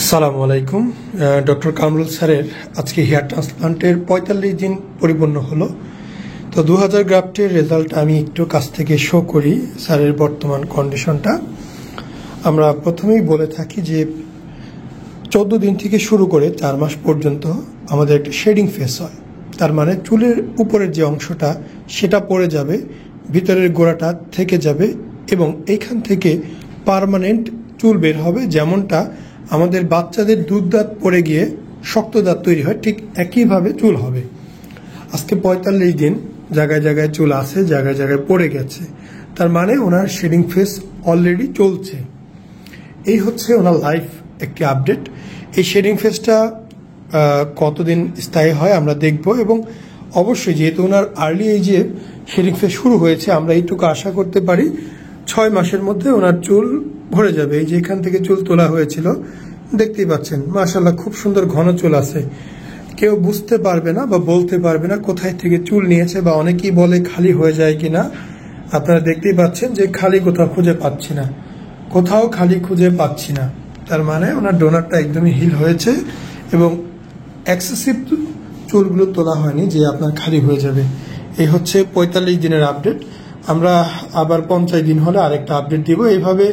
আসসালামু আলাইকুম। ডক্টর কামরুল স্যারের আজকে হেয়ার ট্রান্সপ্লান্টের ৪৫ দিন পরিপূর্ণ হলো। তো ২০০০ গ্রাফটের রেজাল্ট আমি একটু কাছ থেকে শো করি স্যারের বর্তমান কন্ডিশনটা। আমরা প্রথমেই বলে থাকি যে ১৪ দিন থেকে শুরু করে ৪ মাস পর্যন্ত আমাদের একটা শেডিং ফেস হয়। তার মানে চুলের উপরের যে অংশটা সেটা পড়ে যাবে, ভিতরের গোড়াটা থেকে যাবে এবং এইখান থেকে পার্মানেন্ট চুল বের হবে। যেমনটা আমাদের বাচ্চাদের দুধ দাঁত পড়ে গিয়ে শক্ত দাঁত তৈরি হয়, ঠিক একইভাবে চুল হবে। আজকে ৪৫ দিন, জায়গায় জায়গায় চুল আছে, জায়গায় জায়গায় পড়ে গেছে। তার মানে ওনার শেডিং ফেস অলরেডি চলছে। এই হচ্ছে ওনার লাইফ একটি আপডেট। এই শেডিং ফেসটা কতদিন স্থায়ী হয় আমরা দেখব, এবং অবশ্যই যেহেতু ওনার আর্লি এজে শেডিং ফেস শুরু হয়েছে, আমরা এইটুকু আশা করতে পারি ৬ মাসের মধ্যে ওনার চুল ভরে যাবে। এই যে এখান থেকে চুল তোলা হয়েছিল দেখতেই পাচ্ছেন, মাশাআল্লাহ খুব সুন্দর ঘন চুল আছে। কেউ বুঝতে পারবে না বা বলতে পারবে না কোথায় থেকে চুল নিয়েছে, বা অনেকেই বলে খালি হয়ে যায় কিনা। আপনারা দেখতেই পাচ্ছেন যে খালি কোথাও খুঁজে পাচ্ছি না, কোথাও খালি খুঁজে পাচ্ছি না। তার মানে ওনার ডোনারটা একদমই হিল হয়েছে এবং এক্সেসিভ চুলগুলো তোলা হয়নি যে আপনার খালি হয়ে যাবে। এই হচ্ছে ৪৫ দিনের আপডেট। আমরা আবার ৫০ দিন হলে আরেকটা আপডেট দিব। এইভাবে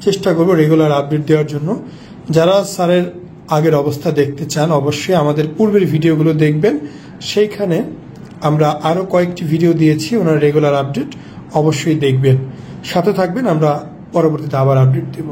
চেষ্টা করব রেগুলার আপডেট দেওয়ার জন্য। যারা স্যারের আগের অবস্থা দেখতে চান অবশ্যই আমাদের পূর্বের ভিডিওগুলো দেখবেন। সেইখানে আমরা আরও কয়েকটি ভিডিও দিয়েছি ওনার রেগুলার আপডেট, অবশ্যই দেখবেন, সাথে থাকবেন। আমরা পরবর্তীতে আবার আপডেট দেব।